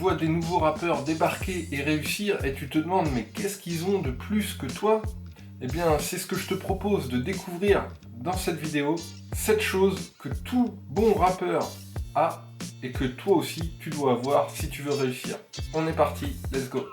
vois des nouveaux rappeurs débarquer et réussir et tu te demandes mais qu'est-ce qu'ils ont de plus que toi? Eh bien c'est ce que je te propose de découvrir dans cette vidéo, 7 choses que tout bon rappeur a et que toi aussi tu dois avoir si tu veux réussir. On est parti, let's go!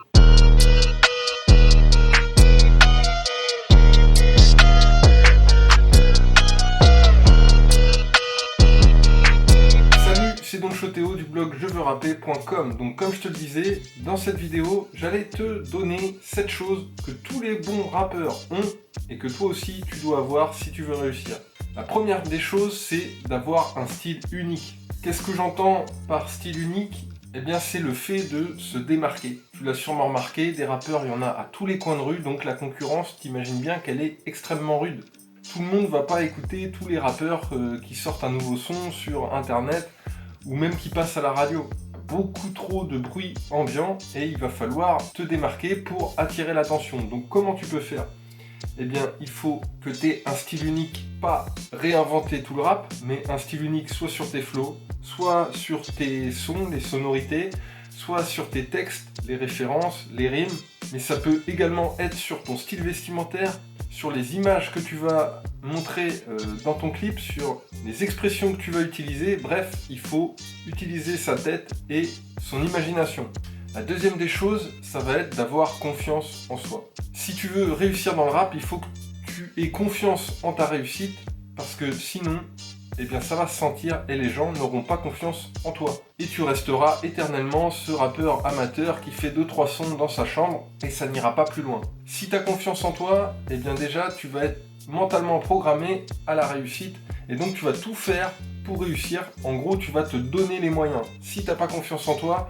C'est donc Chotéo du blog jeveuxrapper.com. Donc comme je te le disais, dans cette vidéo, j'allais te donner 7 choses que tous les bons rappeurs ont et que toi aussi tu dois avoir si tu veux réussir. La première des choses, c'est d'avoir un style unique. Qu'est-ce que j'entends par style unique? Eh bien c'est le fait de se démarquer. Tu l'as sûrement remarqué, des rappeurs il y en a à tous les coins de rue, donc la concurrence, t'imagines bien qu'elle est extrêmement rude. Tout le monde ne va pas écouter tous les rappeurs qui sortent un nouveau son sur internet ou même qui passent à la radio. Beaucoup trop de bruit ambiant et il va falloir te démarquer pour attirer l'attention. Donc comment tu peux faire? Eh bien il faut que tu aies un style unique, pas réinventer tout le rap, mais un style unique soit sur tes flows, soit sur tes sons, les sonorités, soit sur tes textes, les références, les rimes, mais ça peut également être sur ton style vestimentaire, sur les images que tu vas montrer dans ton clip, sur les expressions que tu vas utiliser. Bref, il faut utiliser sa tête et son imagination. La deuxième des choses, ça va être d'avoir confiance en soi. Si tu veux réussir dans le rap, il faut que tu aies confiance en ta réussite, parce que sinon, eh bien ça va se sentir et les gens n'auront pas confiance en toi. Et tu resteras éternellement ce rappeur amateur qui fait 2-3 sons dans sa chambre et ça n'ira pas plus loin. Si tu as confiance en toi, eh bien déjà tu vas être mentalement programmé à la réussite et donc tu vas tout faire pour réussir. En gros, tu vas te donner les moyens. Si tu n'as pas confiance en toi,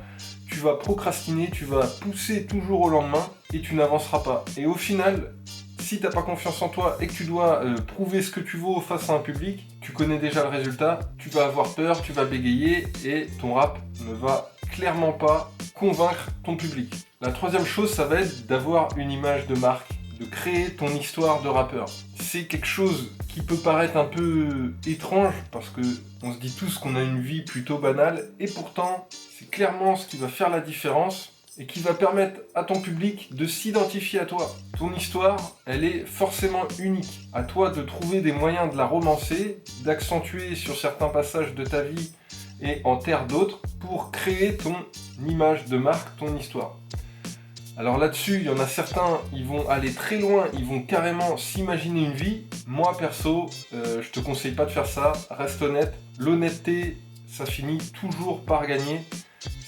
tu vas procrastiner, tu vas pousser toujours au lendemain et tu n'avanceras pas. Et au final, si tu n'as pas confiance en toi et que tu dois prouver ce que tu vaux face à un public, tu connais déjà le résultat, tu vas avoir peur, tu vas bégayer et ton rap ne va clairement pas convaincre ton public. La troisième chose, ça va être d'avoir une image de marque, de créer ton histoire de rappeur. C'est quelque chose qui peut paraître un peu étrange parce que on se dit tous qu'on a une vie plutôt banale et pourtant c'est clairement ce qui va faire la différence et qui va permettre à ton public de s'identifier à toi. Ton histoire, elle est forcément unique. À toi de trouver des moyens de la romancer, d'accentuer sur certains passages de ta vie et en taire d'autres pour créer ton image de marque, ton histoire. Alors là-dessus, il y en a certains, ils vont aller très loin, ils vont carrément s'imaginer une vie. Moi perso, je te conseille pas de faire ça, reste honnête. L'honnêteté, ça finit toujours par gagner.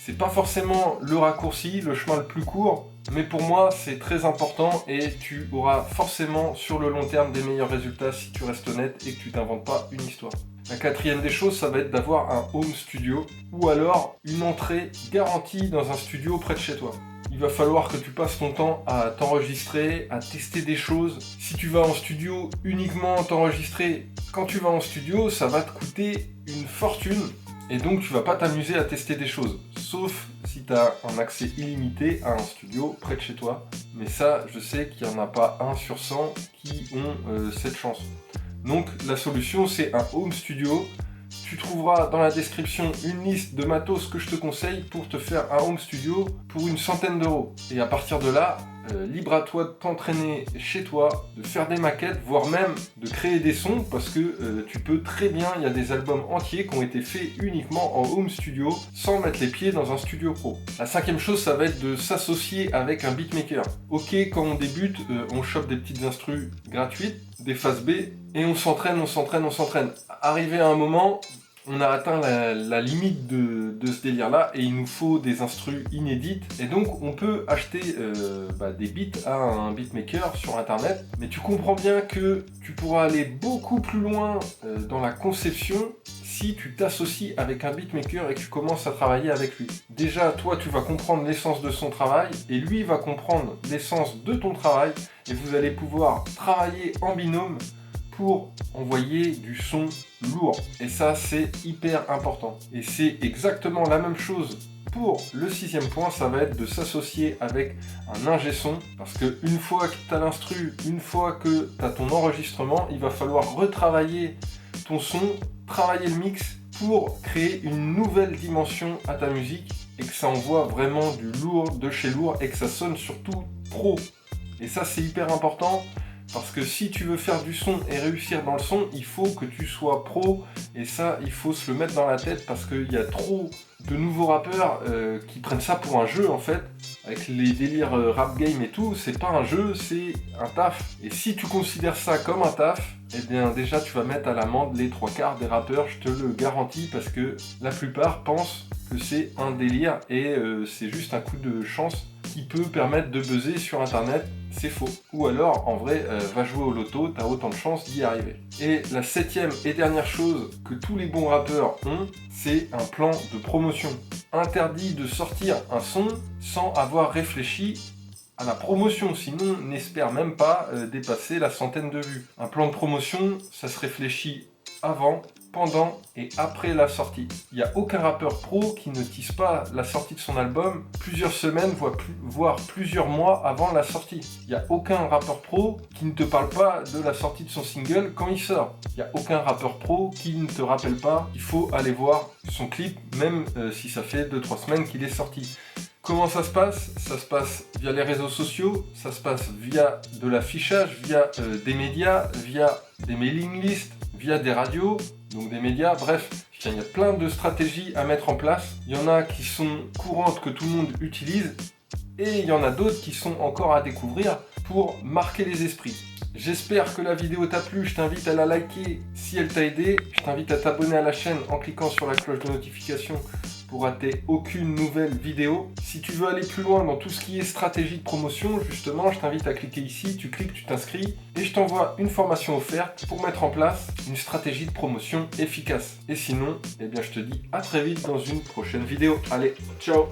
C'est pas forcément le raccourci, le chemin le plus court, mais pour moi c'est très important et tu auras forcément sur le long terme des meilleurs résultats si tu restes honnête et que tu t'inventes pas une histoire. La quatrième des choses, ça va être d'avoir un home studio ou alors une entrée garantie dans un studio près de chez toi. Il va falloir que tu passes ton temps à t'enregistrer, à tester des choses. Si tu vas en studio uniquement t'enregistrer, quand tu vas en studio, ça va te coûter une fortune. Et donc tu vas pas t'amuser à tester des choses, sauf si tu as un accès illimité à un studio près de chez toi. Mais ça, je sais qu'il n'y en a pas 1 sur 100 qui ont cette chance. Donc la solution, c'est un home studio. Tu trouveras dans la description une liste de matos que je te conseille pour te faire un home studio pour une centaine d'euros. Et à partir de là, libre à toi de t'entraîner chez toi, de faire des maquettes, voire même de créer des sons parce que tu peux très bien, il y a des albums entiers qui ont été faits uniquement en home studio sans mettre les pieds dans un studio pro. La cinquième chose, ça va être de s'associer avec un beatmaker. Ok, quand on débute, on chope des petites instrus gratuites, des phases B et on s'entraîne. Arrivé à un moment, on a atteint la limite de ce délire-là et il nous faut des instrus inédites. Et donc, on peut acheter des beats à un beatmaker sur Internet. Mais tu comprends bien que tu pourras aller beaucoup plus loin dans la conception si tu t'associes avec un beatmaker et que tu commences à travailler avec lui. Déjà, toi, tu vas comprendre l'essence de son travail et lui va comprendre l'essence de ton travail et vous allez pouvoir travailler en binôme pour envoyer du son lourd. Et ça, c'est hyper important. Et c'est exactement la même chose pour le 6e point, ça va être de s'associer avec un ingé son. Parce qu'une fois que tu as l'instru, une fois que tu as ton enregistrement, il va falloir retravailler ton son, travailler le mix pour créer une nouvelle dimension à ta musique et que ça envoie vraiment du lourd de chez lourd et que ça sonne surtout pro. Et ça c'est hyper important parce que si tu veux faire du son et réussir dans le son, il faut que tu sois pro et ça il faut se le mettre dans la tête parce qu'il y a trop de nouveaux rappeurs qui prennent ça pour un jeu en fait. Avec les délires rap game et tout, c'est pas un jeu, c'est un taf. Et si tu considères ça comme un taf, eh bien déjà tu vas mettre à l'amende les 3/4 des rappeurs, je te le garantis, parce que la plupart pensent que c'est un délire et c'est juste un coup de chance qui peut permettre de buzzer sur internet. C'est faux. Ou alors, en vrai, va jouer au loto, t'as autant de chances d'y arriver. Et la 7e et dernière chose que tous les bons rappeurs ont, c'est un plan de promotion. Interdit de sortir un son sans avoir réfléchi à la promotion, sinon n'espère même pas dépasser la 100aine de vues. Un plan de promotion, ça se réfléchit avant, pendant et après la sortie. Il n'y a aucun rappeur pro qui ne tease pas la sortie de son album plusieurs semaines, voire plusieurs mois avant la sortie. Il n'y a aucun rappeur pro qui ne te parle pas de la sortie de son single quand il sort. Il n'y a aucun rappeur pro qui ne te rappelle pas qu'il faut aller voir son clip, même si ça fait 2-3 semaines qu'il est sorti. Comment ça se passe? Ça se passe via les réseaux sociaux, ça se passe via de l'affichage, via des médias, via des mailing lists, via des radios, donc des médias, bref, il y a plein de stratégies à mettre en place. Il y en a qui sont courantes que tout le monde utilise et il y en a d'autres qui sont encore à découvrir pour marquer les esprits. J'espère que la vidéo t'a plu, je t'invite à la liker si elle t'a aidé, je t'invite à t'abonner à la chaîne en cliquant sur la cloche de notification pour rater aucune nouvelle vidéo. Si tu veux aller plus loin dans tout ce qui est stratégie de promotion, justement, je t'invite à cliquer ici, tu cliques, tu t'inscris et je t'envoie une formation offerte pour mettre en place une stratégie de promotion efficace. Et sinon, eh bien, je te dis à très vite dans une prochaine vidéo. Allez, ciao!